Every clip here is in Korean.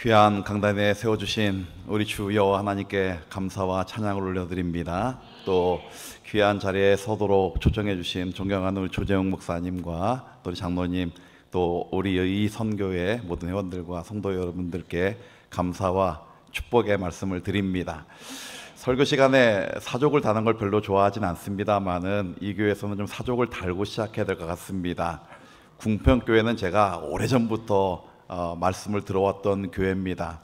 귀한 강단에 세워주신 우리 주 여호와 하나님께 감사와 찬양을 올려드립니다. 또 귀한 자리에 서도록 초청해 주신 존경하는 우리 조재용 목사님과 또 우리 장로님, 또 우리 이 선교회 모든 회원들과 성도 여러분들께 감사와 축복의 말씀을 드립니다. 설교 시간에 사족을 다는 걸 별로 좋아하진 않습니다만은 이 교회에서는 좀 사족을 달고 시작해야 될 것 같습니다. 궁평교회는 제가 오래전부터 말씀을 들어왔던 교회입니다.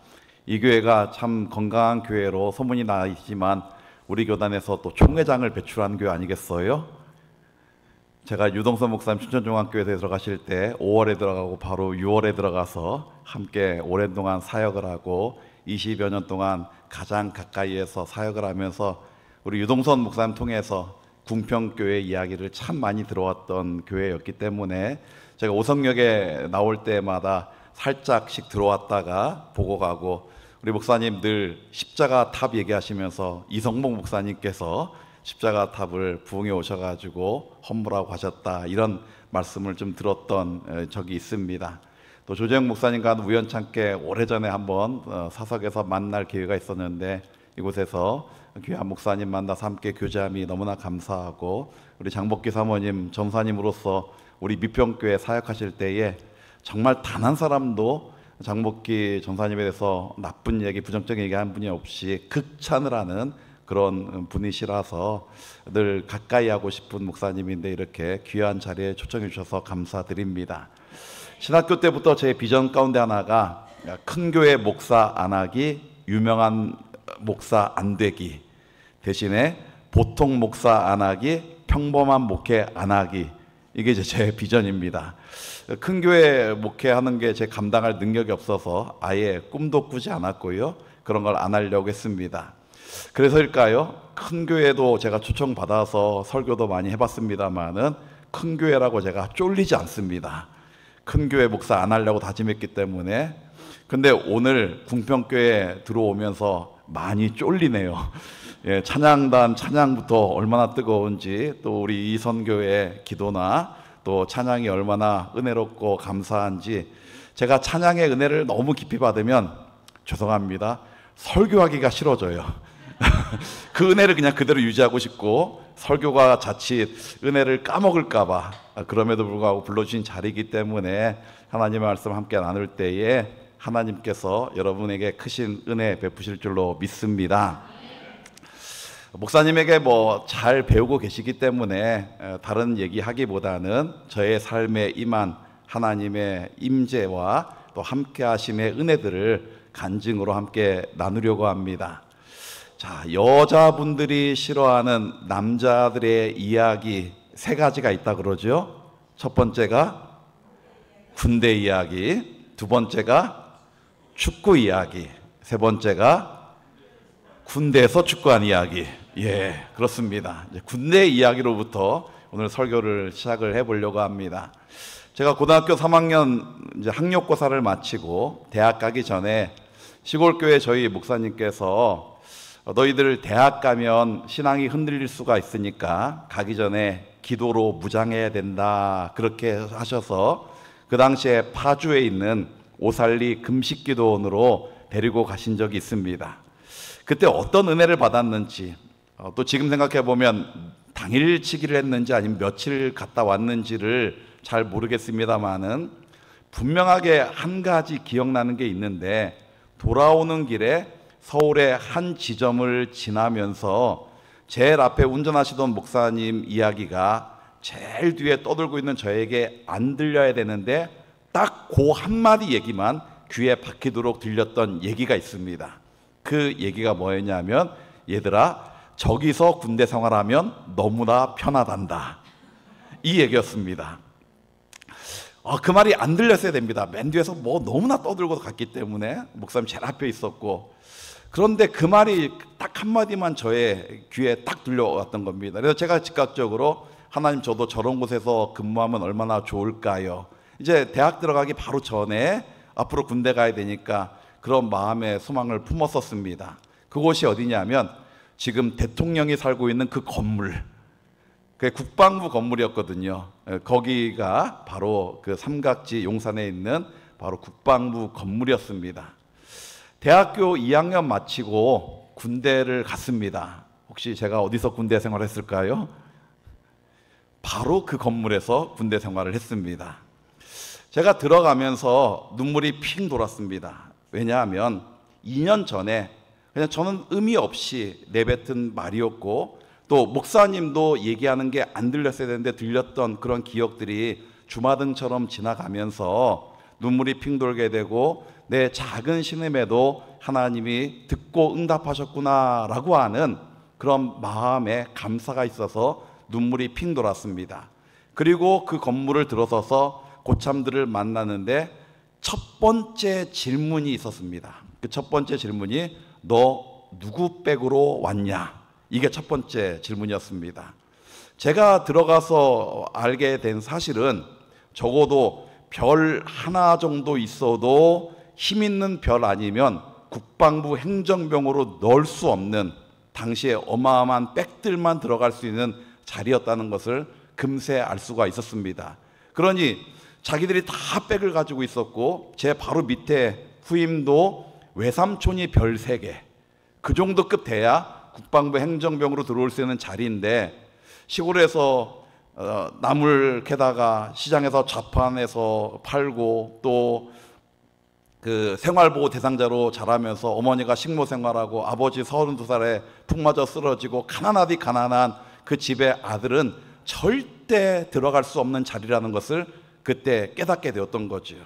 이 교회가 참 건강한 교회로 소문이 나 있지만 우리 교단에서 또 총회장을 배출한 교회 아니겠어요? 제가 유동선 목사님 춘천중앙교회에 들어가실 때 5월에 들어가고 바로 6월에 들어가서 함께 오랜 동안 사역을 하고 20여 년 동안 가장 가까이에서 사역을 하면서 우리 유동선 목사님 통해서 궁평교회 이야기를 참 많이 들어왔던 교회였기 때문에 제가 오성역에 나올 때마다 살짝씩 들어왔다가 보고 가고, 우리 목사님 늘 십자가 탑 얘기하시면서 이성복 목사님께서 십자가 탑을 부흥해 오셔가지고 헌물하고 하셨다, 이런 말씀을 좀 들었던 적이 있습니다. 또 조재영 목사님과는 우연찮게 오래전에 한번 사석에서 만날 기회가 있었는데 이곳에서 귀한 목사님 만나서 함께 교제함이 너무나 감사하고, 우리 장복기 사모님 전사님으로서 우리 미평교회 사역하실 때에 정말 단 한 사람도 장복기 전사님에 대해서 나쁜 얘기, 부정적인 얘기 한 분이 없이 극찬을 하는 그런 분이시라서 늘 가까이 하고 싶은 목사님인데 이렇게 귀한 자리에 초청해 주셔서 감사드립니다. 신학교 때부터 제 비전 가운데 하나가 큰 교회 목사 안 하기, 유명한 목사 안 되기, 대신에 보통 목사 안 하기, 평범한 목회 안 하기, 이게 이제 제 비전입니다. 큰 교회 목회하는 게 제 감당할 능력이 없어서 아예 꿈도 꾸지 않았고요, 그런 걸 안 하려고 했습니다. 그래서일까요? 큰 교회도 제가 초청받아서 설교도 많이 해봤습니다만은 큰 교회라고 제가 쫄리지 않습니다. 큰 교회 목사 안 하려고 다짐했기 때문에. 근데 오늘 궁평교회 들어오면서 많이 쫄리네요. 예, 찬양단 찬양부터 얼마나 뜨거운지, 또 우리 이 선교의 기도나 또 찬양이 얼마나 은혜롭고 감사한지, 제가 찬양의 은혜를 너무 깊이 받으면 죄송합니다, 설교하기가 싫어져요. 그 은혜를 그냥 그대로 유지하고 싶고, 설교가 자칫 은혜를 까먹을까봐. 그럼에도 불구하고 불러주신 자리이기 때문에 하나님의 말씀 함께 나눌 때에 하나님께서 여러분에게 크신 은혜 베푸실 줄로 믿습니다. 목사님에게 잘 배우고 계시기 때문에 다른 얘기하기보다는 저의 삶에 임한 하나님의 임재와 또 함께 하심의 은혜들을 간증으로 함께 나누려고 합니다. 자, 여자분들이 싫어하는 남자들의 이야기 3가지가 있다 그러죠. 첫 번째가 군대 이야기, 두 번째가 축구 이야기, 세 번째가 군대에서 축구한 이야기. 예, 그렇습니다. 이제 군대 이야기로부터 오늘 설교를 시작을 해보려고 합니다. 제가 고등학교 3학년 이제 학력고사를 마치고 대학 가기 전에 시골교회 저희 목사님께서 너희들 대학 가면 신앙이 흔들릴 수가 있으니까 가기 전에 기도로 무장해야 된다, 그렇게 하셔서 그 당시에 파주에 있는 오살리 금식기도원으로 데리고 가신 적이 있습니다. 그때 어떤 은혜를 받았는지, 또 지금 생각해 보면 당일치기를 했는지 아니면 며칠 갔다 왔는지를 잘 모르겠습니다만은 분명하게 한 가지 기억나는 게 있는데, 돌아오는 길에 서울의 한 지점을 지나면서 제일 앞에 운전하시던 목사님 이야기가 제일 뒤에 떠들고 있는 저에게 안 들려야 되는데 딱 그 한마디 얘기만 귀에 박히도록 들렸던 얘기가 있습니다. 그 얘기가 뭐였냐면, 얘들아, 저기서 군대 생활하면 너무나 편하단다, 이 얘기였습니다. 그 말이 안 들렸어야 됩니다. 맨 뒤에서 너무나 떠들고 갔기 때문에 목사님 제일 앞에 있었고, 그런데 그 말이 딱 한마디만 저의 귀에 딱 들려왔던 겁니다. 그래서 제가 즉각적으로 하나님, 저도 저런 곳에서 근무하면 얼마나 좋을까요? 이제 대학 들어가기 바로 전에 앞으로 군대 가야 되니까 그런 마음의 소망을 품었었습니다. 그곳이 어디냐면 지금 대통령이 살고 있는 그 건물, 그게 국방부 건물이었거든요. 거기가 바로 그 삼각지 용산에 있는 바로 국방부 건물이었습니다. 대학교 2학년 마치고 군대를 갔습니다. 혹시 제가 어디서 군대 생활을 했을까요? 바로 그 건물에서 군대 생활을 했습니다. 제가 들어가면서 눈물이 핑 돌았습니다. 왜냐하면 2년 전에 그냥 저는 의미 없이 내뱉은 말이었고, 또 목사님도 얘기하는 게 안 들렸어야 되는데 들렸던 그런 기억들이 주마등처럼 지나가면서 눈물이 핑 돌게 되고, 내 작은 신음에도 하나님이 듣고 응답하셨구나라고 하는 그런 마음에 감사가 있어서 눈물이 핑 돌았습니다. 그리고 그 건물을 들어서서 고참들을 만나는데 첫 번째 질문이 있었습니다. 그 첫 번째 질문이 너 누구 백으로 왔냐? 이게 첫 번째 질문이었습니다. 제가 들어가서 알게 된 사실은 적어도 별 하나 정도 있어도 힘 있는 별 아니면 국방부 행정병으로 넣을 수 없는, 당시에 어마어마한 백들만 들어갈 수 있는 자리였다는 것을 금세 알 수가 있었습니다. 그러니 자기들이 다 백을 가지고 있었고, 제 바로 밑에 후임도 외삼촌이 별 3개, 그 정도 급 돼야 국방부 행정병으로 들어올 수 있는 자리인데, 시골에서 나물 캐다가 시장에서 좌판해서 팔고, 또 그 생활보호 대상자로 자라면서 어머니가 식모 생활하고 아버지 32살에 푹 맞아 쓰러지고 가난하디 가난한 그 집의 아들은 절대 들어갈 수 없는 자리라는 것을 그때 깨닫게 되었던 거죠.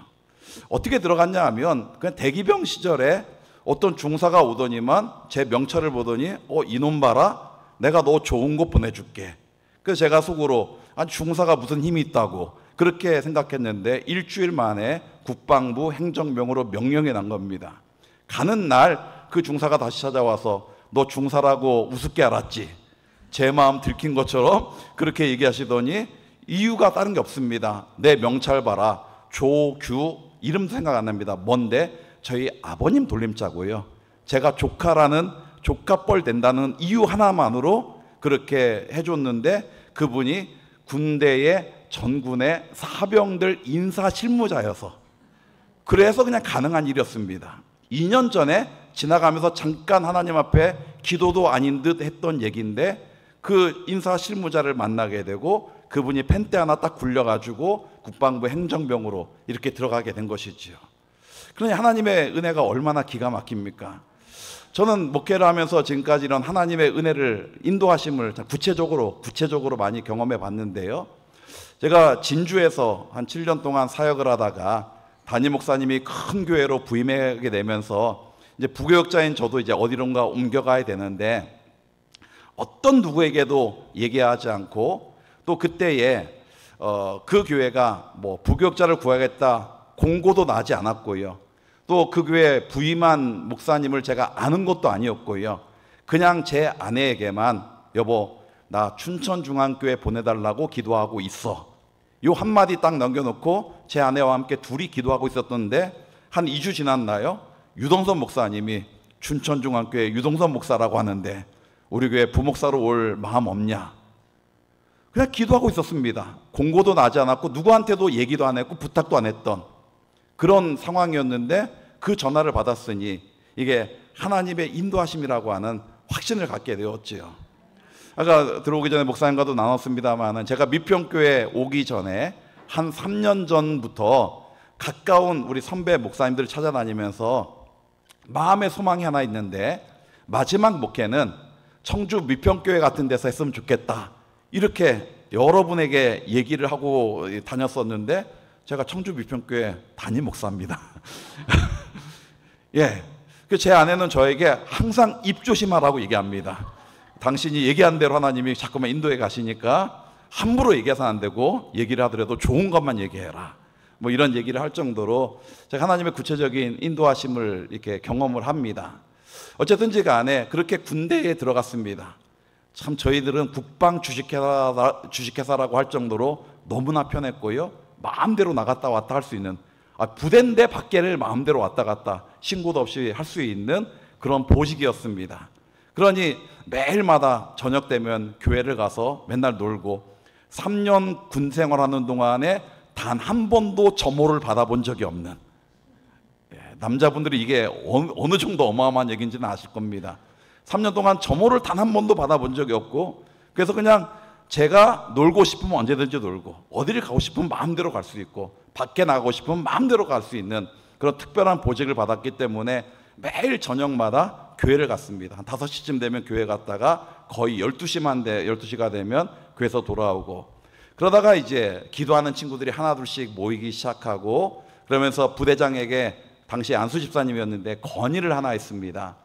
어떻게 들어갔냐 하면, 그냥 대기병 시절에 어떤 중사가 오더니만 제 명찰을 보더니 이놈 봐라, 내가 너 좋은 곳 보내줄게. 그래서 제가 속으로 아니 중사가 무슨 힘이 있다고 그렇게 생각했는데, 일주일 만에 국방부 행정병으로 명령이 난 겁니다. 가는 날 그 중사가 다시 찾아와서 너 중사라고 우습게 알았지? 제 마음 들킨 것처럼 그렇게 얘기하시더니, 이유가 다른 게 없습니다. 내 명찰 봐라, 조규, 이름도 생각 안 납니다. 뭔데? 저희 아버님 돌림자고요. 제가 조카라는, 조카뻘 된다는 이유 하나만으로 그렇게 해줬는데, 그분이 군대의 전군의 사병들 인사 실무자여서, 그래서 그냥 가능한 일이었습니다. 2년 전에 지나가면서 잠깐 하나님 앞에 기도도 아닌 듯 했던 얘기인데, 그 인사 실무자를 만나게 되고 그분이 펜대 하나 딱 굴려가지고 국방부 행정병으로 이렇게 들어가게 된 것이지요. 그러니 하나님의 은혜가 얼마나 기가 막힙니까? 저는 목회를 하면서 지금까지 이런 하나님의 은혜를, 인도하심을 구체적으로 많이 경험해 봤는데요. 제가 진주에서 한 7년 동안 사역을 하다가 담임 목사님이 큰 교회로 부임하게 되면서 이제 부교역자인 저도 이제 어디론가 옮겨가야 되는데, 어떤 누구에게도 얘기하지 않고, 또 그때에 그 교회가 뭐 부교역자를 구하겠다 공고도 나지 않았고요. 또 그 교회 부임한 목사님을 제가 아는 것도 아니었고요. 그냥 제 아내에게만 여보 나 춘천중앙교회 보내달라고 기도하고 있어, 요 한마디 딱 남겨놓고 제 아내와 함께 둘이 기도하고 있었던데, 한 2주 지났나요? 유동선 목사님이 춘천중앙교회 유동선 목사라고 하는데 우리 교회 부목사로 올 마음 없냐? 그냥 기도하고 있었습니다. 공고도 나지 않았고 누구한테도 얘기도 안 했고 부탁도 안 했던 그런 상황이었는데, 그 전화를 받았으니 이게 하나님의 인도하심이라고 하는 확신을 갖게 되었지요. 아까 들어오기 전에 목사님과도 나눴습니다만, 제가 미평교회 오기 전에 한 3년 전부터 가까운 우리 선배 목사님들을 찾아다니면서 마음의 소망이 하나 있는데, 마지막 목회는 청주 미평교회 같은 데서 했으면 좋겠다, 이렇게 여러분에게 얘기를 하고 다녔었는데, 제가 청주 미평교회 담임 목사입니다. 예, 제 아내는 저에게 항상 입 조심하라고 얘기합니다. 당신이 얘기한 대로 하나님이 자꾸만 인도해 가시니까 함부로 얘기해서는 안 되고, 얘기를 하더라도 좋은 것만 얘기해라, 뭐 이런 얘기를 할 정도로 제가 하나님의 구체적인 인도하심을 이렇게 경험을 합니다. 어쨌든지 간에 그렇게 군대에 들어갔습니다. 참 저희들은 국방 주식회사라고 할 정도로 너무나 편했고요. 마음대로 나갔다 왔다 할 수 있는, 부대인데 밖에를 마음대로 왔다 갔다 신고도 없이 할 수 있는 그런 보직이었습니다. 그러니 매일마다 저녁 되면 교회를 가서 맨날 놀고, 3년 군 생활하는 동안에 단 한 번도 점호를 받아본 적이 없는, 남자분들이 이게 어느 정도 어마어마한 얘기인지는 아실 겁니다. 3년 동안 점호를 단 한 번도 받아본 적이 없고, 그래서 그냥 제가 놀고 싶으면 언제든지 놀고, 어디를 가고 싶으면 마음대로 갈 수 있고, 밖에 나가고 싶으면 마음대로 갈 수 있는 그런 특별한 보직을 받았기 때문에 매일 저녁마다 교회를 갔습니다. 한 5시쯤 되면 교회 갔다가 거의 12시가 되면 교회에서 돌아오고, 그러다가 이제 기도하는 친구들이 하나둘씩 모이기 시작하고, 그러면서 부대장에게 당시 안수 집사님이었는데 건의를 하나 했습니다.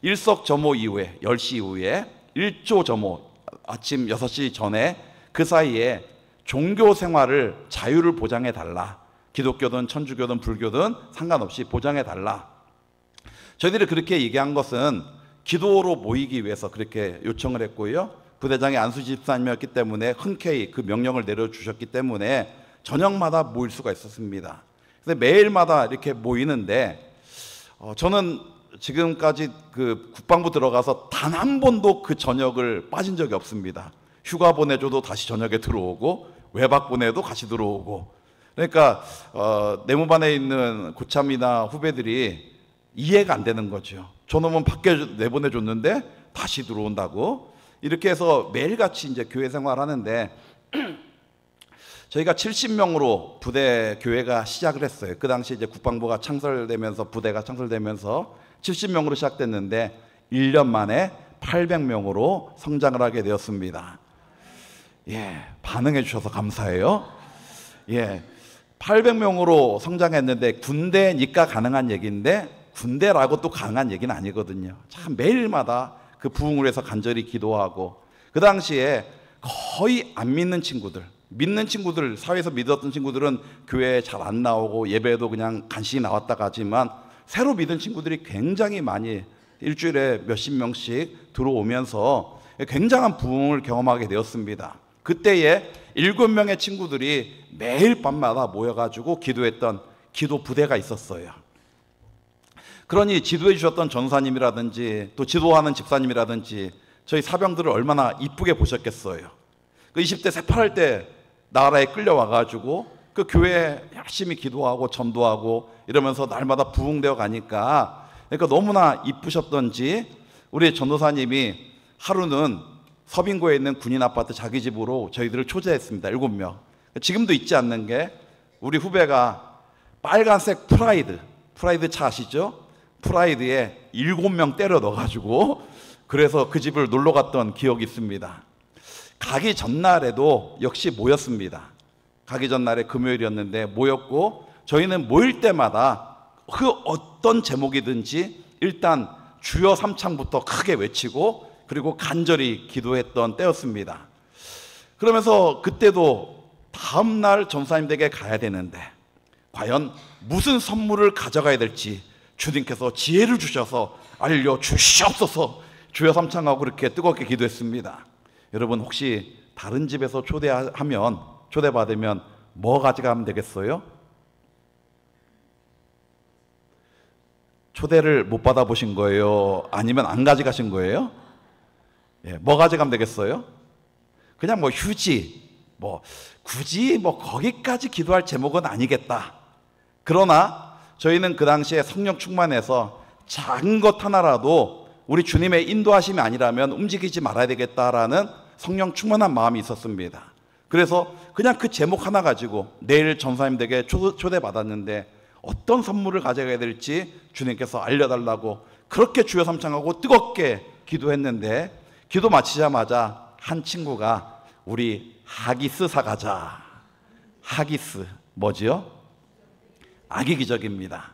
일석점호 이후에 10시 이후에 1조점호 아침 6시 전에 그 사이에 종교 생활을 자유를 보장해 달라. 기독교든 천주교든 불교든 상관없이 보장해 달라. 저희들이 그렇게 얘기한 것은 기도로 모이기 위해서 그렇게 요청을 했고요. 부대장이 안수 집사님이었기 때문에 흔쾌히 그 명령을 내려주셨기 때문에 저녁마다 모일 수가 있었습니다. 근데 매일마다 이렇게 모이는데 저는 지금까지 그 국방부 들어가서 단 한 번도 그 저녁을 빠진 적이 없습니다. 휴가 보내줘도 다시 저녁에 들어오고, 외박 보내도 같이 들어오고. 그러니까 내무반에 있는 고참이나 후배들이 이해가 안 되는 거죠. 저놈은 밖에 내보내줬는데 다시 들어온다고. 이렇게 해서 매일같이 이제 교회 생활하는데 저희가 70명으로 부대 교회가 시작을 했어요. 그 당시 이제 국방부가 창설되면서, 부대가 창설되면서 70명으로 시작됐는데 1년 만에 800명으로 성장을 하게 되었습니다. 예, 반응해 주셔서 감사해요. 예, 800명으로 성장했는데 군대니까 가능한 얘기인데, 군대라고 또 가능한 얘기는 아니거든요. 참 매일마다 그 부흥을 위해서 간절히 기도하고, 그 당시에 거의 안 믿는 친구들, 사회에서 믿었던 친구들은 교회에 잘 안 나오고 예배에도 그냥 간신히 나왔다 가지만, 새로 믿은 친구들이 굉장히 많이 일주일에 몇십 명씩 들어오면서 굉장한 부흥을 경험하게 되었습니다. 그때에 7명의 친구들이 매일 밤마다 모여가지고 기도했던 기도 부대가 있었어요. 그러니 지도해 주셨던 전사님이라든지 또 지도하는 집사님이라든지 저희 사병들을 얼마나 이쁘게 보셨겠어요. 그 20대 새파랄 때 나라에 끌려와가지고 그 교회에 열심히 기도하고 전도하고 이러면서 날마다 부흥되어 가니까, 그러니까 너무나 이쁘셨던지 우리 전도사님이 하루는 서빙고에 있는 군인 아파트 자기 집으로 저희들을 초대했습니다. 7명. 지금도 잊지 않는 게, 우리 후배가 빨간색 프라이드 차 아시죠? 프라이드에 7명 때려 넣어가지고 그래서 그 집을 놀러 갔던 기억이 있습니다. 가기 전날에도 역시 모였습니다. 가기 전날에 금요일이었는데 모였고, 저희는 모일 때마다 그 어떤 제목이든지 일단 주여 삼창부터 크게 외치고 그리고 간절히 기도했던 때였습니다. 그러면서 그때도 다음날 전사님 댁에 가야 되는데 과연 무슨 선물을 가져가야 될지 주님께서 지혜를 주셔서 알려주시옵소서 주여 삼창하고 그렇게 뜨겁게 기도했습니다. 여러분, 혹시 다른 집에서 초대받으면 뭐 가져가면 되겠어요? 초대를 못 받아보신 거예요? 아니면 안 가져가신 거예요? 예, 뭐 가져가면 되겠어요? 그냥 뭐 휴지, 굳이 거기까지 기도할 제목은 아니겠다. 그러나 저희는 그 당시에 성령 충만해서 작은 것 하나라도 우리 주님의 인도하심이 아니라면 움직이지 말아야 되겠다라는 성령 충만한 마음이 있었습니다. 그래서 그냥 그 제목 하나 가지고 내일 전사님 댁에 초대받았는데 어떤 선물을 가져가야 될지 주님께서 알려달라고 그렇게 주여 삼창하고 뜨겁게 기도했는데, 기도 마치자마자 한 친구가 우리 하기스 사가자. 하기스 뭐지요? 아기 기저귀입니다.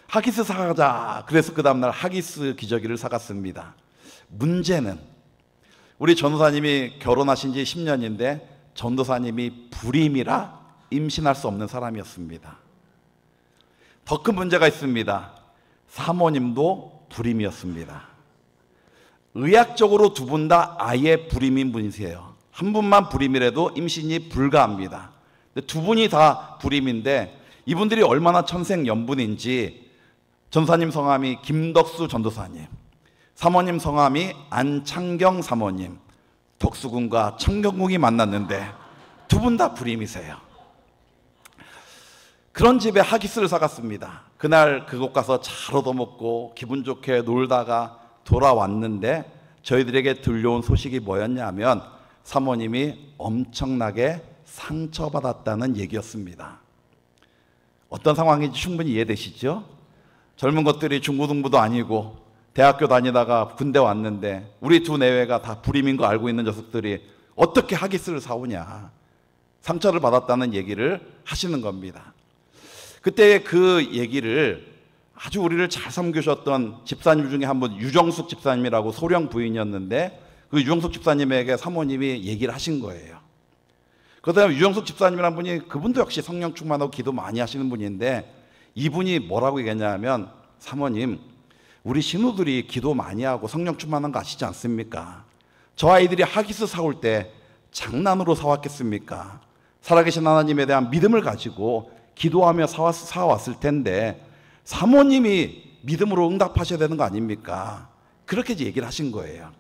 하기스 사가자. 그래서 그 다음날 하기스 기저귀를 사갔습니다. 문제는 우리 전도사님이 결혼하신 지 10년인데 전도사님이 불임이라 임신할 수 없는 사람이었습니다. 더 큰 문제가 있습니다. 사모님도 불임이었습니다. 의학적으로 두 분 다 아예 불임인 분이세요. 한 분만 불임이라도 임신이 불가합니다. 두 분이 다 불임인데 이분들이 얼마나 천생연분인지, 전사님 성함이 김덕수 전도사님, 사모님 성함이 안창경 사모님, 덕수궁과 청경궁이 만났는데 두 분 다 불임이세요. 그런 집에 하기스를 사갔습니다. 그날 그곳 가서 잘 얻어먹고 기분 좋게 놀다가 돌아왔는데 저희들에게 들려온 소식이 뭐였냐면 사모님이 엄청나게 상처받았다는 얘기였습니다. 어떤 상황인지 충분히 이해되시죠? 젊은 것들이 중고등부도 아니고 대학교 다니다가 군대 왔는데 우리 두 내외가 다 불임인 거 알고 있는 녀석들이 어떻게 하기스를 사오냐, 상처를 받았다는 얘기를 하시는 겁니다. 그때 그 얘기를 아주 우리를 잘 섬기셨던 집사님 중에 한 분, 유정숙 집사님이라고 소령 부인이었는데 그 유정숙 집사님에게 사모님이 얘기를 하신 거예요. 그다음에 유정숙 집사님이라는 분이, 그분도 역시 성령 충만하고 기도 많이 하시는 분인데 이분이 뭐라고 얘기했냐면, 사모님, 우리 신우들이 기도 많이 하고 성령 충만한 거 아시지 않습니까? 저 아이들이 하기스 사올 때 장난으로 사왔겠습니까? 살아계신 하나님에 대한 믿음을 가지고 기도하며 사왔을 텐데 사모님이 믿음으로 응답하셔야 되는 거 아닙니까? 그렇게 이제 얘기를 하신 거예요.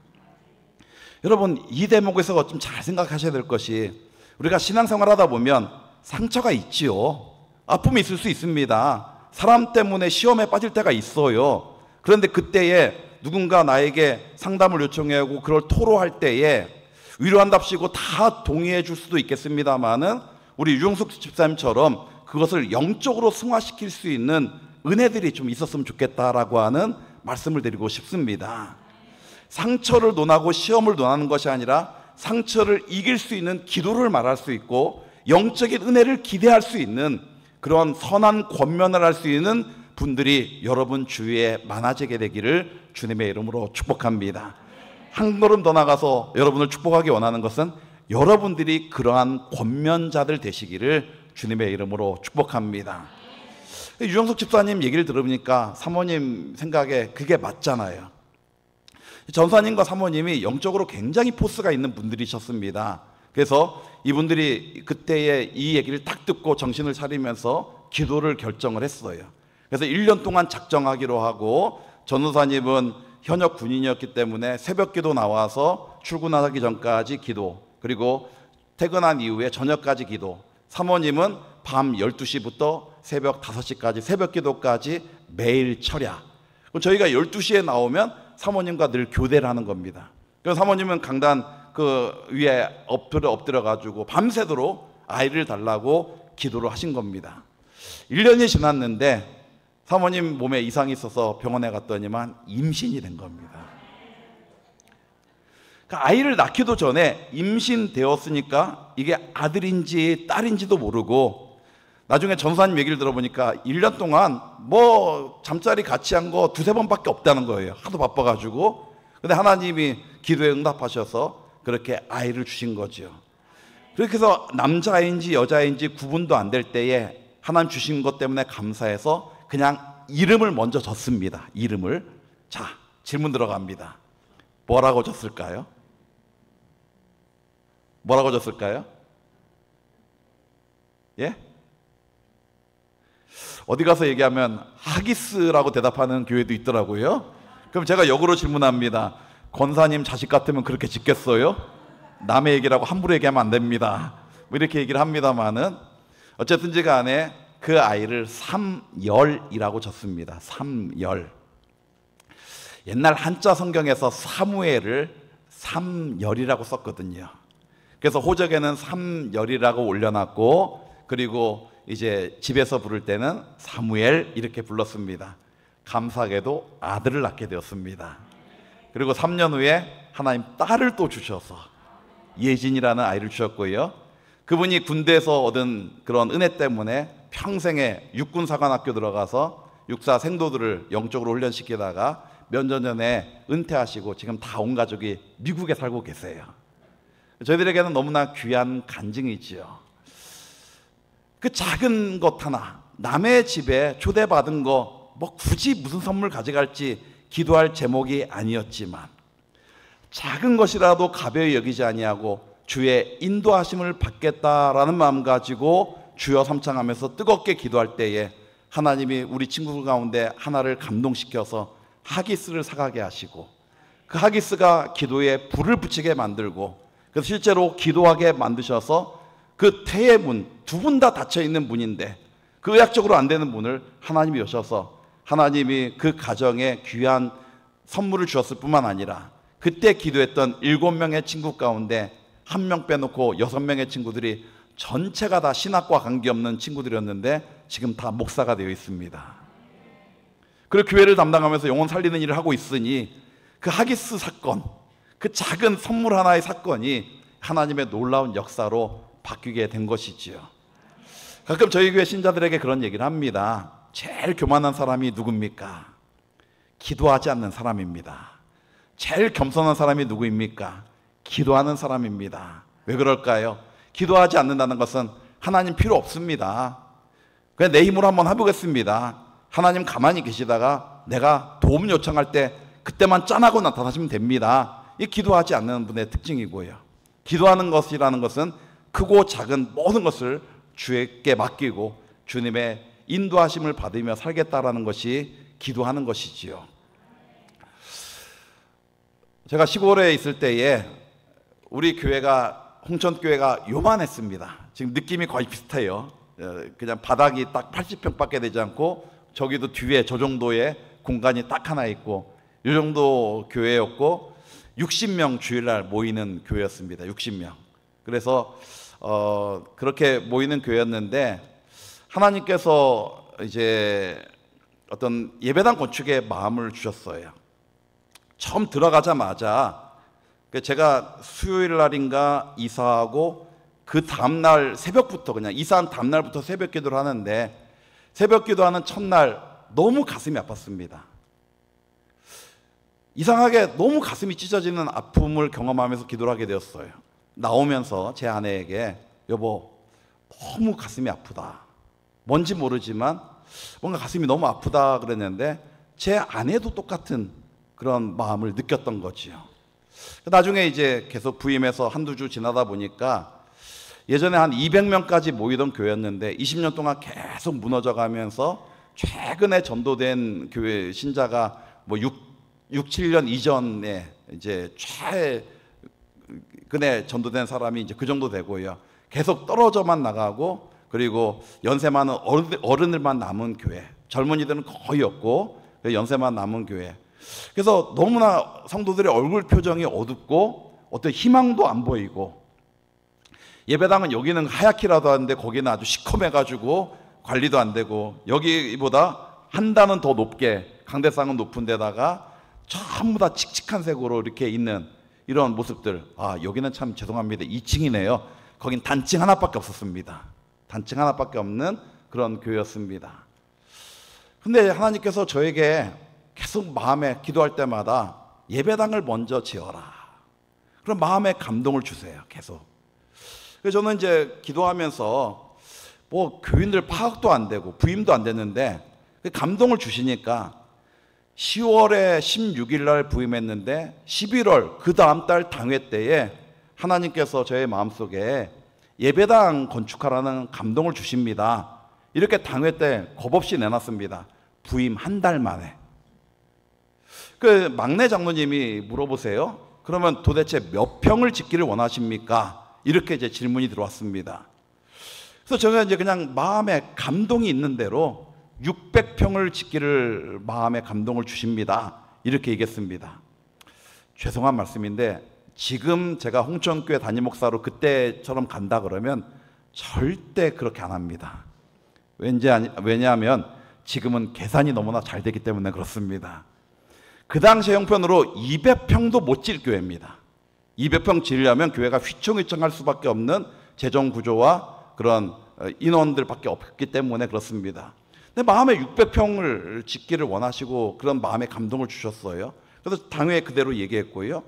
여러분, 이 대목에서 좀 잘 생각하셔야 될 것이, 우리가 신앙생활 하다 보면 상처가 있지요. 아픔이 있을 수 있습니다. 사람 때문에 시험에 빠질 때가 있어요. 그런데 그때에 누군가 나에게 상담을 요청하고 그걸 토로할 때에 위로한답시고 다 동의해 줄 수도 있겠습니다만은 우리 유정숙 집사님처럼 그것을 영적으로 승화시킬 수 있는 은혜들이 좀 있었으면 좋겠다라고 하는 말씀을 드리고 싶습니다. 상처를 논하고 시험을 논하는 것이 아니라 상처를 이길 수 있는 기도를 말할 수 있고 영적인 은혜를 기대할 수 있는 그런 선한 권면을 할 수 있는 분들이 여러분 주위에 많아지게 되기를 주님의 이름으로 축복합니다. 한 걸음 더 나가서 여러분을 축복하기 원하는 것은 여러분들이 그러한 권면자들 되시기를 주님의 이름으로 축복합니다. 유정숙 집사님 얘기를 들으니까 사모님 생각에 그게 맞잖아요. 전사님과 사모님이 영적으로 굉장히 포스가 있는 분들이셨습니다. 그래서 이분들이 그때의 이 얘기를 딱 듣고 정신을 차리면서 기도를 결정을 했어요. 그래서 1년 동안 작정하기로 하고, 전도사님은 현역 군인이었기 때문에 새벽 기도 나와서 출근하기 전까지 기도, 그리고 퇴근한 이후에 저녁까지 기도, 사모님은 밤 12시부터 새벽 5시까지 새벽 기도까지 매일 철야. 그럼 저희가 12시에 나오면 사모님과 늘 교대를 하는 겁니다. 그래서 사모님은 강단 그 위에 엎드려 가지고 밤새도록 아이를 달라고 기도를 하신 겁니다. 1년이 지났는데 사모님 몸에 이상이 있어서 병원에 갔더니만 임신이 된 겁니다. 그러니까 아이를 낳기도 전에 임신되었으니까 이게 아들인지 딸인지도 모르고, 나중에 전사님 얘기를 들어보니까 1년 동안 뭐 잠자리 같이 한 거 2-3번밖에 없다는 거예요. 하도 바빠가지고. 근데 하나님이 기도에 응답하셔서 그렇게 아이를 주신 거죠. 그렇게 해서 남자인지 여자인지 구분도 안 될 때에 하나님 주신 것 때문에 감사해서 그냥 이름을 먼저 졌습니다. 이름을. 자, 질문 들어갑니다. 뭐라고 졌을까요? 뭐라고 졌을까요? 예? 어디 가서 얘기하면 하기스라고 대답하는 교회도 있더라고요. 그럼 제가 역으로 질문합니다. 권사님 자식 같으면 그렇게 짓겠어요? 남의 얘기라고 함부로 얘기하면 안 됩니다. 뭐 이렇게 얘기를 합니다만은 어쨌든지 간에 그 아이를 삼열이라고 졌습니다. 삼열. 옛날 한자 성경에서 사무엘을 삼열이라고 썼거든요. 그래서 호적에는 삼열이라고 올려놨고, 그리고 이제 집에서 부를 때는 사무엘 이렇게 불렀습니다. 감사하게도 아들을 낳게 되었습니다. 그리고 3년 후에 하나님 딸을 또 주셔서 예진이라는 아이를 주셨고요. 그분이 군대에서 얻은 그런 은혜 때문에 평생에 육군사관학교 들어가서 육사 생도들을 영적으로 훈련시키다가 몇 년 전에 은퇴하시고 지금 다 온 가족이 미국에 살고 계세요. 저희들에게는 너무나 귀한 간증이지요. 그 작은 것 하나, 남의 집에 초대받은 거 뭐 굳이 무슨 선물 가져갈지 기도할 제목이 아니었지만, 작은 것이라도 가벼이 여기지 아니하고 주의 인도하심을 받겠다라는 마음 가지고 주여 삼창하면서 뜨겁게 기도할 때에 하나님이 우리 친구 가운데 하나를 감동시켜서 하기스를 사가게 하시고, 그 하기스가 기도에 불을 붙이게 만들고, 그래서 실제로 기도하게 만드셔서 그 태의 문, 두 분 다 닫혀 있는 문인데 그 의학적으로 안 되는 분을 하나님이 오셔서 하나님이 그 가정에 귀한 선물을 주었을 뿐만 아니라 그때 기도했던 7명의 친구 가운데 1명 빼놓고 6명의 친구들이 전체가 다 신학과 관계없는 친구들이었는데 지금 다 목사가 되어 있습니다. 그리고 교회를 담당하면서 영혼 살리는 일을 하고 있으니 그 하기스 사건, 그 작은 선물 하나의 사건이 하나님의 놀라운 역사로 바뀌게 된 것이지요. 가끔 저희 교회 신자들에게 그런 얘기를 합니다. 제일 교만한 사람이 누굽니까? 기도하지 않는 사람입니다. 제일 겸손한 사람이 누구입니까? 기도하는 사람입니다. 왜 그럴까요? 기도하지 않는다는 것은 하나님 필요 없습니다. 그냥 내 힘으로 한번 해보겠습니다. 하나님 가만히 계시다가 내가 도움 요청할 때 그때만 짠하고 나타나시면 됩니다. 이 기도하지 않는 분의 특징이고요. 기도하는 것이라는 것은 크고 작은 모든 것을 주에게 맡기고 주님의 인도하심을 받으며 살겠다라는 것이 기도하는 것이지요. 제가 시골에 있을 때에 우리 교회가 홍천교회가 요만했습니다. 지금 느낌이 거의 비슷해요. 그냥 바닥이 딱 80평밖에 되지 않고 저기도 뒤에 저 정도의 공간이 딱 하나 있고 이 정도 교회였고 60명 주일날 모이는 교회였습니다. 60명. 그래서 그렇게 모이는 교회였는데 하나님께서 이제 어떤 예배당 건축에 마음을 주셨어요. 처음 들어가자마자 제가 수요일 날인가 이사하고 그 다음날 새벽부터 그냥 이사한 다음날부터 새벽 기도를 하는데 새벽 기도하는 첫날 너무 가슴이 아팠습니다. 이상하게 너무 가슴이 찢어지는 아픔을 경험하면서 기도를 하게 되었어요. 나오면서 제 아내에게 여보 너무 가슴이 아프다. 뭔지 모르지만 뭔가 가슴이 너무 아프다 그랬는데 제 아내도 똑같은 그런 마음을 느꼈던 거지요. 나중에 이제 계속 부임해서 한두 주 지나다 보니까 예전에 한 200명까지 모이던 교회였는데 20년 동안 계속 무너져 가면서 최근에 전도된 교회 신자가 뭐 6, 7년 이전에 이제 최근에 전도된 사람이 이제 그 정도 되고요. 계속 떨어져만 나가고 그리고 연세 많은 어른들만 남은 교회. 젊은이들은 거의 없고 연세만 남은 교회. 그래서 너무나 성도들의 얼굴 표정이 어둡고 어떤 희망도 안 보이고 예배당은 여기는 하얗기라도 하는데 거기는 아주 시커매가지고 관리도 안 되고 여기보다 한 단은 더 높게 강대상은 높은 데다가 전부 다 칙칙한 색으로 이렇게 있는 이런 모습들. 아 여기는 참 죄송합니다 2층이네요. 거긴 단층 하나밖에 없었습니다. 단층 하나밖에 없는 그런 교회였습니다. 근데 하나님께서 저에게 계속 마음에 기도할 때마다 예배당을 먼저 지어라. 그럼 마음에 감동을 주세요. 계속. 그래서 저는 이제 기도하면서 뭐 교인들 파악도 안 되고 부임도 안 됐는데 감동을 주시니까 10월에 16일 날 부임했는데 11월 그 다음 달 당회 때에 하나님께서 저의 마음속에 예배당 건축하라는 감동을 주십니다. 이렇게 당회 때 겁없이 내놨습니다. 부임 한 달 만에. 그 막내 장로님이 물어보세요. 그러면 도대체 몇 평을 짓기를 원하십니까? 이렇게 이제 질문이 들어왔습니다. 그래서 제가 이제 그냥 마음에 감동이 있는 대로 600평을 짓기를 마음에 감동을 주십니다. 이렇게 얘기했습니다. 죄송한 말씀인데 지금 제가 홍천교회 담임 목사로 그때처럼 간다 그러면 절대 그렇게 안 합니다. 왜냐하면 지금은 계산이 너무나 잘 되기 때문에 그렇습니다. 그 당시 형편으로 200평도 못 질 교회입니다. 200평 지으려면 교회가 휘청휘청할 수밖에 없는 재정 구조와 그런 인원들밖에 없기 때문에 그렇습니다. 근데 마음에 600평을 짓기를 원하시고 그런 마음에 감동을 주셨어요. 그래서 당회에 그대로 얘기했고요.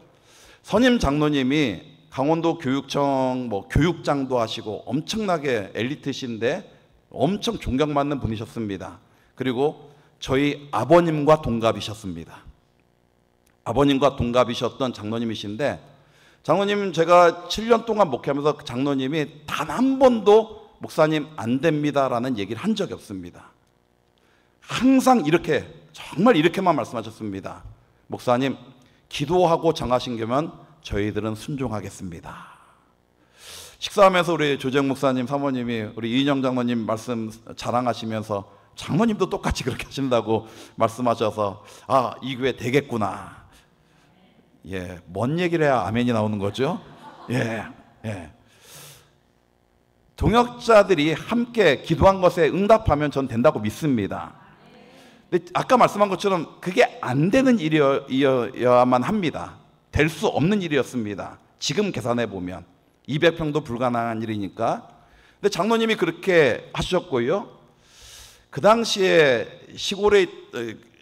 선임 장로님이 강원도 교육청 뭐 교육장도 하시고 엄청나게 엘리트신데 엄청 존경받는 분이셨습니다. 그리고 저희 아버님과 동갑이셨습니다. 아버님과 동갑이셨던 장로님이신데 장로님 제가 7년 동안 목회하면서 그 장로님이 단 한 번도 목사님 안 됩니다라는 얘기를 한 적이 없습니다. 항상 이렇게 정말 이렇게만 말씀하셨습니다. 목사님 기도하고 정하신 거면 저희들은 순종하겠습니다. 식사하면서 우리 조재영 목사님 사모님이 우리 이인영 장로님 말씀 자랑하시면서 장로님도 똑같이 그렇게 하신다고 말씀하셔서 아, 이 교회 되겠구나. 예, 뭔 얘기를 해야 아멘이 나오는 거죠? 예, 예. 동역자들이 함께 기도한 것에 응답하면 전 된다고 믿습니다. 근데 아까 말씀한 것처럼 그게 안 되는 일이어야만 합니다. 될 수 없는 일이었습니다. 지금 계산해 보면 200평도 불가능한 일이니까. 근데 장로님이 그렇게 하셨고요. 그 당시에 시골에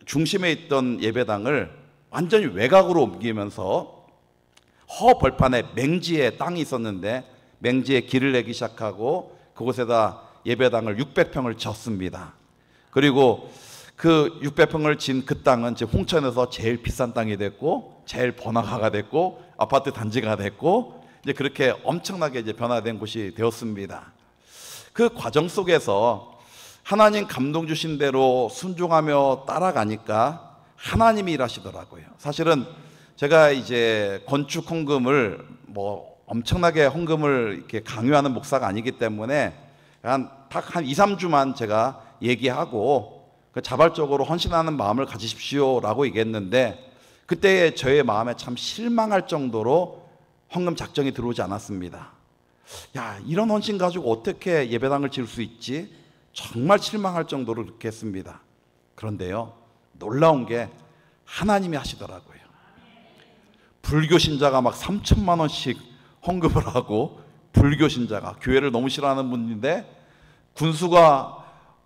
중심에 있던 예배당을 완전히 외곽으로 옮기면서 허벌판에 맹지에 땅이 있었는데 맹지에 길을 내기 시작하고 그곳에다 예배당을 600평을 졌습니다. 그리고 그 600평을 진 그 땅은 이제 홍천에서 제일 비싼 땅이 됐고 제일 번화가가 됐고 아파트 단지가 됐고 이제 그렇게 엄청나게 이제 변화된 곳이 되었습니다. 그 과정 속에서 하나님 감동 주신 대로 순종하며 따라가니까 하나님이 일하시더라고요. 사실은 제가 이제 건축 헌금을 뭐 엄청나게 헌금을 이렇게 강요하는 목사가 아니기 때문에 딱 한 2, 3주만 제가 얘기하고 자발적으로 헌신하는 마음을 가지십시오라고 얘기했는데 그때 저의 마음에 참 실망할 정도로 헌금 작정이 들어오지 않았습니다. 야, 이런 헌신 가지고 어떻게 예배당을 지을 수 있지? 정말 실망할 정도로 그렇게 했습니다. 그런데요, 놀라운 게 하나님이 하시더라고요. 불교 신자가 막 3천만 원씩 헌금을 하고, 불교 신자가 교회를 너무 싫어하는 분인데 군수가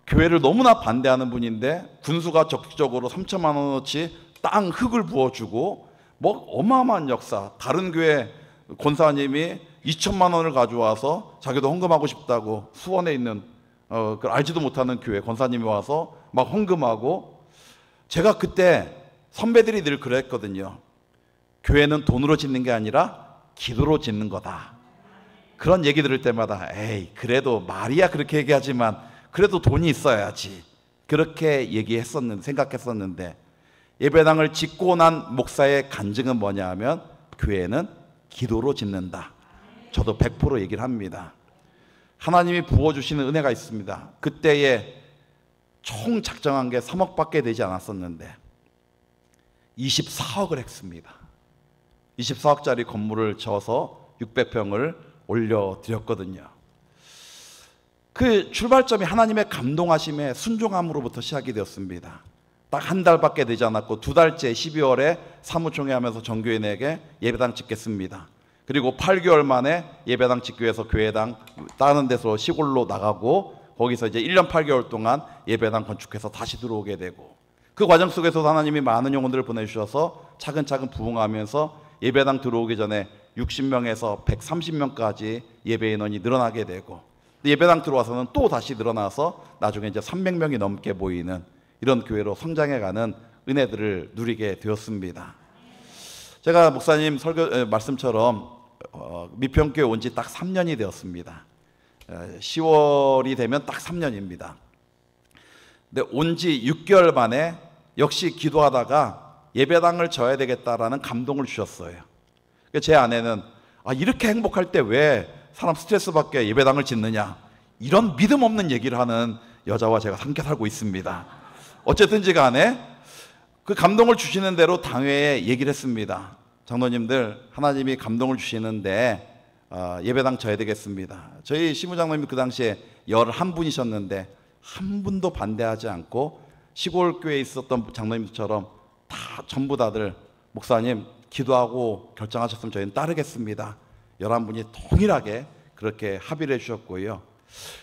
교회를 너무나 반대하는 분인데 군수가 적극적으로 3천만 원어치 땅 흙을 부어주고 뭐 어마어마한 역사. 다른 교회 권사님이 2천만 원을 가져와서 자기도 헌금하고 싶다고 수원에 있는 그걸 알지도 못하는 교회 권사님이 와서 막 헌금하고. 제가 그때 선배들이 늘 그랬거든요. 교회는 돈으로 짓는 게 아니라 기도로 짓는 거다. 그런 얘기 들을 때마다 에이, 그래도 말이야 그렇게 얘기하지만 그래도 돈이 있어야지, 그렇게 생각했었는데 예배당을 짓고 난 목사의 간증은 뭐냐 하면 교회는 기도로 짓는다. 저도 100% 얘기를 합니다. 하나님이 부어주시는 은혜가 있습니다. 그때에 총 작정한 게 3억밖에 되지 않았었는데 24억을 했습니다. 24억짜리 건물을 지어서 600평을 올려드렸거든요. 그 출발점이 하나님의 감동하심에 순종함으로부터 시작이 되었습니다. 딱 한 달밖에 되지 않았고 2달째 12월에 사무총회 하면서 전교인에게 예배당 짓겠습니다. 그리고 8개월 만에 예배당 짓기 위해서 교회당 다른 데서 시골로 나가고 거기서 이제 1년 8개월 동안 예배당 건축해서 다시 들어오게 되고, 그 과정 속에서 하나님이 많은 영혼들을 보내주셔서 차근차근 부흥하면서 예배당 들어오기 전에 60명에서 130명까지 예배 인원이 늘어나게 되고, 예배당 들어와서는 또 다시 늘어나서 나중에 이제 300명이 넘게 모이는 이런 교회로 성장해가는 은혜들을 누리게 되었습니다. 제가 목사님 말씀처럼 미평교회 온 지 딱 3년이 되었습니다. 10월이 되면 딱 3년입니다. 근데 온 지 6개월 만에 역시 기도하다가 예배당을 져야 되겠다라는 감동을 주셨어요. 제 아내는 이렇게 행복할 때 왜 사람 스트레스 받게 예배당을 짓느냐, 이런 믿음 없는 얘기를 하는 여자와 제가 함께 살고 있습니다. 어쨌든지 간에 그 감동을 주시는 대로 당회에 얘기를 했습니다. 장로님들, 하나님이 감동을 주시는데 예배당 져야 되겠습니다. 저희 시무장로님이 그 당시에 11분이셨는데 한 분도 반대하지 않고 시골 교회에 있었던 장로님들처럼 다 전부 다들 목사님 기도하고 결정하셨으면 저희는 따르겠습니다. 11분이 동일하게 그렇게 합의를 해주셨고요.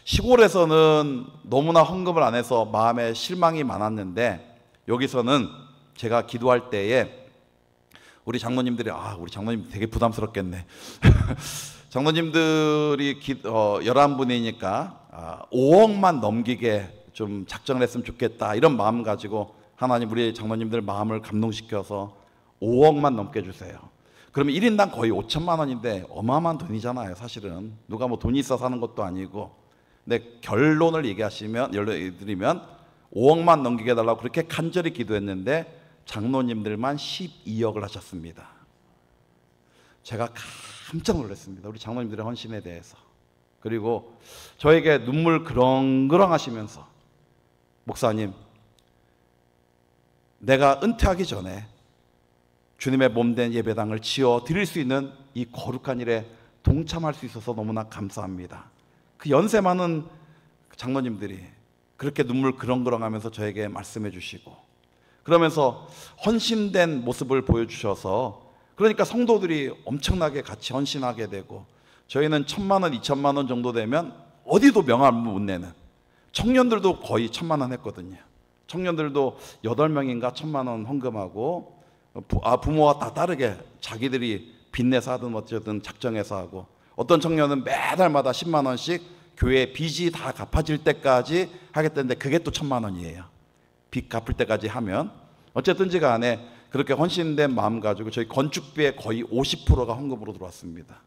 시골에서는 너무나 헌금을 안 해서 마음에 실망이 많았는데 여기서는 제가 기도할 때에 우리 장로님들이 우리 장로님 되게 부담스럽겠네. 장로님들이 11분이니까 5억만 넘기게 좀 작정을 했으면 좋겠다, 이런 마음 가지고 하나님 우리 장로님들 마음을 감동시켜서 5억만 넘게 주세요. 그러면 1인당 거의 5천만 원인데 어마어마한 돈이잖아요. 사실은 누가 뭐 돈이 있어서 하는 것도 아니고. 근데 결론을 얘기드리면 5억만 넘기게 해달라고 그렇게 간절히 기도했는데 장로님들만 12억을 하셨습니다. 제가 깜짝 놀랐습니다. 우리 장로님들의 헌신에 대해서. 그리고 저에게 눈물 그렁그렁 하시면서, 목사님, 내가 은퇴하기 전에 주님의 몸된 예배당을 지어 드릴 수 있는 이 거룩한 일에 동참할 수 있어서 너무나 감사합니다. 그 연세 많은 장로님들이 그렇게 눈물 그렁그렁 하면서 저에게 말씀해 주시고, 그러면서 헌신된 모습을 보여주셔서, 그러니까 성도들이 엄청나게 같이 헌신하게 되고, 저희는 1,000만 원, 2,000만 원 정도 되면 어디도 명함을 못 내는, 청년들도 거의 1,000만 원 했거든요. 청년들도 8명인가 1,000만 원 헌금하고, 부모와 다 다르게 자기들이 빚내서 하든 어쨌든 작정해서 하고, 어떤 청년은 매달마다 10만 원씩 교회 빚이 다 갚아질 때까지 하겠다는데 그게 또 1,000만 원이에요. 빚 갚을 때까지 하면. 어쨌든지 간에 그렇게 헌신된 마음 가지고 저희 건축비의 거의 50%가 헌금으로 들어왔습니다.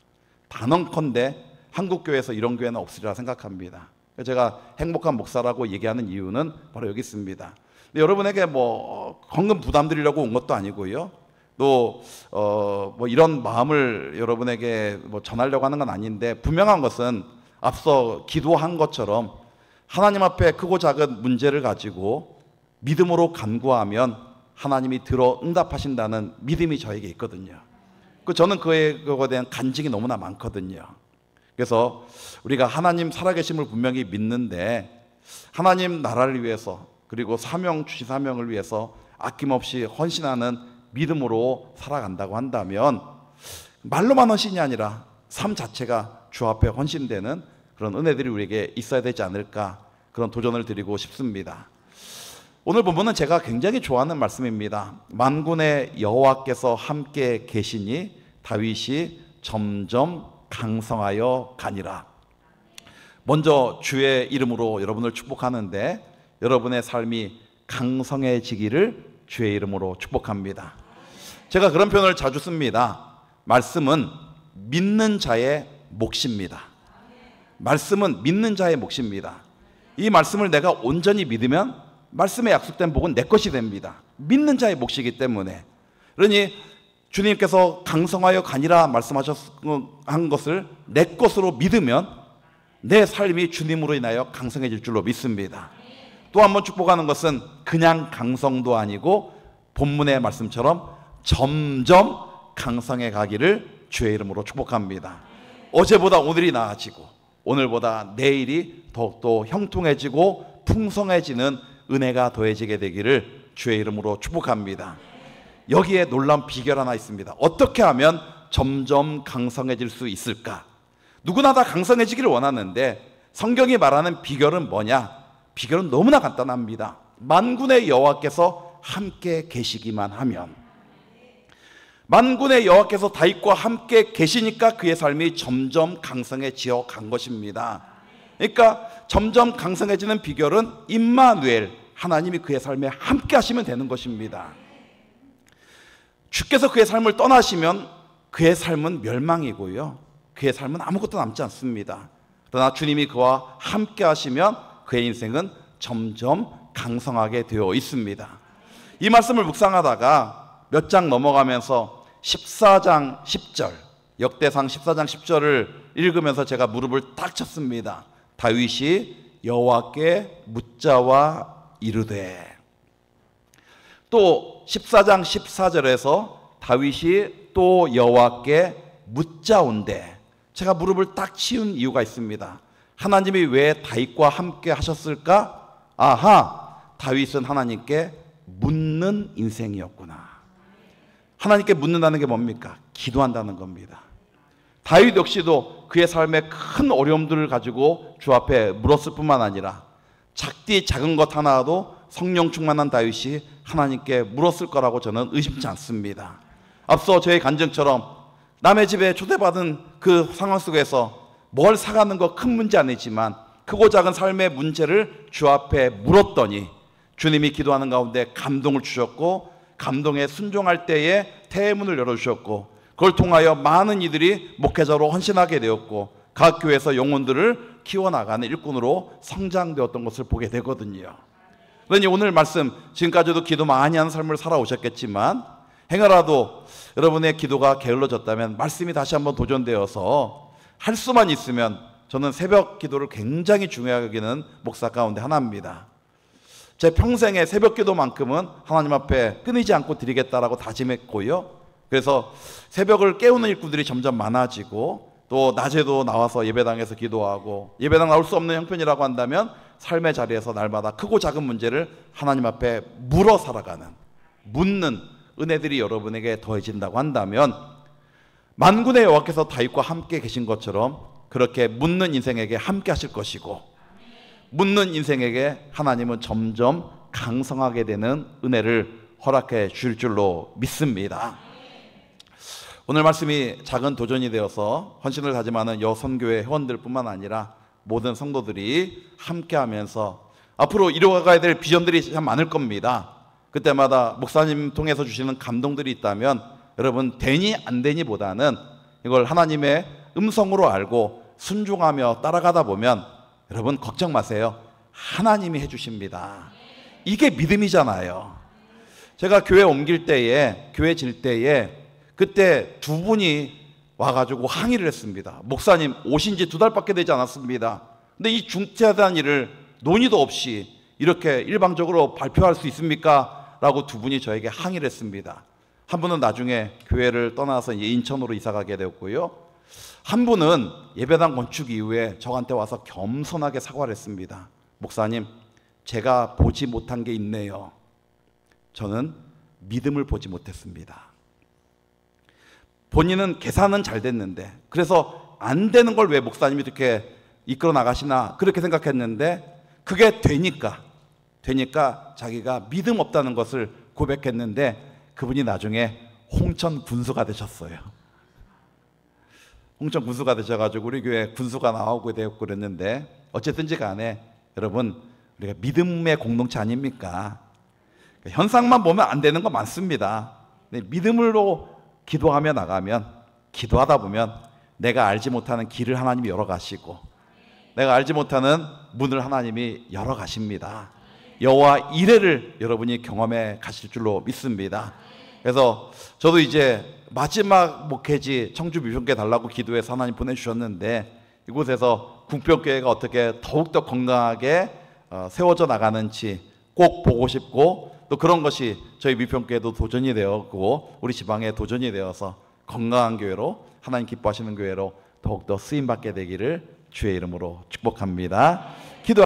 단언컨대 한국교회에서 이런 교회는 없으리라 생각합니다. 제가 행복한 목사라고 얘기하는 이유는 바로 여기 있습니다. 근데 여러분에게 뭐 헌금 부담 드리려고 온 것도 아니고요. 또 뭐 이런 마음을 여러분에게 뭐 전하려고 하는 건 아닌데, 분명한 것은 앞서 기도한 것처럼 하나님 앞에 크고 작은 문제를 가지고 믿음으로 간구하면 하나님이 들어 응답하신다는 믿음이 저에게 있거든요. 저는 그거에 대한 간증이 너무나 많거든요. 그래서 우리가 하나님 살아계심을 분명히 믿는데, 하나님 나라를 위해서, 그리고 주신 사명을 위해서 아낌없이 헌신하는 믿음으로 살아간다고 한다면, 말로만 헌신이 아니라 삶 자체가 주 앞에 헌신되는 그런 은혜들이 우리에게 있어야 되지 않을까, 그런 도전을 드리고 싶습니다. 오늘 본문은 제가 굉장히 좋아하는 말씀입니다. 만군의 여호와께서 함께 계시니 다윗이 점점 강성하여 가니라. 먼저 주의 이름으로 여러분을 축복하는데, 여러분의 삶이 강성해지기를 주의 이름으로 축복합니다. 제가 그런 표현을 자주 씁니다. 말씀은 믿는 자의 몫입니다. 말씀은 믿는 자의 몫입니다. 이 말씀을 내가 온전히 믿으면 말씀에 약속된 복은 내 것이 됩니다. 믿는 자의 몫이기 때문에. 그러니 주님께서 강성하여 가니라 말씀하신 것을 내 것으로 믿으면 내 삶이 주님으로 인하여 강성해질 줄로 믿습니다. 또 한 번 축복하는 것은 그냥 강성도 아니고 본문의 말씀처럼 점점 강성해 가기를 주의 이름으로 축복합니다. 어제보다 오늘이 나아지고 오늘보다 내일이 더욱더 형통해지고 풍성해지는 은혜가 더해지게 되기를 주의 이름으로 축복합니다. 여기에 놀라운 비결 하나 있습니다. 어떻게 하면 점점 강성해질 수 있을까? 누구나 다 강성해지기를 원하는데 성경이 말하는 비결은 뭐냐? 비결은 너무나 간단합니다. 만군의 여호와께서 함께 계시기만 하면. 만군의 여호와께서 다윗과 함께 계시니까 그의 삶이 점점 강성해지어 간 것입니다. 그러니까 점점 강성해지는 비결은 임마누엘, 하나님이 그의 삶에 함께 하시면 되는 것입니다. 주께서 그의 삶을 떠나시면 그의 삶은 멸망이고요, 그의 삶은 아무것도 남지 않습니다. 그러나 주님이 그와 함께 하시면 그의 인생은 점점 강성하게 되어 있습니다. 이 말씀을 묵상하다가 몇 장 넘어가면서 14장 10절, 역대상 14장 10절을 읽으면서 제가 무릎을 딱 쳤습니다. 다윗이 여호와께 묻자와 이르되. 또 14장 14절에서 다윗이 또 여호와께 묻자온대. 제가 무릎을 딱 치운 이유가 있습니다. 하나님이 왜 다윗과 함께 하셨을까? 아하, 다윗은 하나님께 묻는 인생이었구나. 하나님께 묻는다는 게 뭡니까? 기도한다는 겁니다. 다윗 역시도 그의 삶에 큰 어려움들을 가지고 주 앞에 물었을 뿐만 아니라 작은 것 하나도 성령 충만한 다윗이 하나님께 물었을 거라고 저는 의심치 않습니다. 앞서 저의 간증처럼 남의 집에 초대받은 그 상황 속에서 뭘 사가는 거 큰 문제 아니지만 크고 작은 삶의 문제를 주 앞에 물었더니 주님이 기도하는 가운데 감동을 주셨고, 감동에 순종할 때에 태문을 열어주셨고, 그걸 통하여 많은 이들이 목회자로 헌신하게 되었고 각 교회에서 영혼들을 키워나가는 일꾼으로 성장되었던 것을 보게 되거든요. 그러니 오늘 말씀, 지금까지도 기도 많이 하는 삶을 살아오셨겠지만 행여라도 여러분의 기도가 게을러졌다면 말씀이 다시 한번 도전되어서 할 수만 있으면 저는 새벽 기도를 굉장히 중요하게 여기는 목사 가운데 하나입니다. 제 평생의 새벽 기도만큼은 하나님 앞에 끊이지 않고 드리겠다라고 다짐했고요. 그래서 새벽을 깨우는 일꾼들이 점점 많아지고 또 낮에도 나와서 예배당에서 기도하고 예배당 나올 수 없는 형편이라고 한다면 삶의 자리에서 날마다 크고 작은 문제를 하나님 앞에 물어 살아가는 묻는 은혜들이 여러분에게 더해진다고 한다면 만군의 여호와께서 다윗과 함께 계신 것처럼 그렇게 묻는 인생에게 함께 하실 것이고 묻는 인생에게 하나님은 점점 강성하게 되는 은혜를 허락해 주실 줄로 믿습니다. 오늘 말씀이 작은 도전이 되어서 헌신을 다짐하는 여선교회 회원들뿐만 아니라 모든 성도들이 함께하면서 앞으로 이루어가야 될 비전들이 참 많을 겁니다. 그때마다 목사님 통해서 주시는 감동들이 있다면 여러분 되니 안 되니 보다는 이걸 하나님의 음성으로 알고 순종하며 따라가다 보면 여러분 걱정 마세요. 하나님이 해주십니다. 이게 믿음이잖아요. 제가 교회 옮길 때에 교회 질 때에 그때 두 분이 와가지고 항의를 했습니다. 목사님 오신 지 2달밖에 되지 않았습니다. 근데 이 중대한 일을 논의도 없이 이렇게 일방적으로 발표할 수 있습니까? 라고 두 분이 저에게 항의를 했습니다. 한 분은 나중에 교회를 떠나서 인천으로 이사가게 되었고요. 한 분은 예배당 건축 이후에 저한테 와서 겸손하게 사과를 했습니다. 목사님, 제가 보지 못한 게 있네요. 저는 믿음을 보지 못했습니다. 본인은 계산은 잘 됐는데 그래서 안 되는 걸 왜 목사님이 이렇게 이끌어 나가시나 그렇게 생각했는데 그게 되니까 자기가 믿음 없다는 것을 고백했는데 그분이 나중에 홍천 군수가 되셨어요. 홍천 군수가 되셔가지고 우리 교회 군수가 나오고 되었고 그랬는데 어쨌든지 간에 여러분 우리가 믿음의 공동체 아닙니까? 현상만 보면 안 되는 거 많습니다. 믿음으로 기도하며 나가면 기도하다 보면 내가 알지 못하는 길을 하나님이 열어가시고 내가 알지 못하는 문을 하나님이 열어가십니다. 여호와 이레를 여러분이 경험해 가실 줄로 믿습니다. 그래서 저도 이제 마지막 목회지 청주 미평교회 달라고 기도해서 하나님 보내주셨는데 이곳에서 궁평교회가 어떻게 더욱더 건강하게 세워져 나가는지 꼭 보고 싶고 또 그런 것이 저희 미평교회도 도전이 되었고 우리 지방에 도전이 되어서 건강한 교회로 하나님 기뻐하시는 교회로 더욱더 쓰임받게 되기를 주의 이름으로 축복합니다.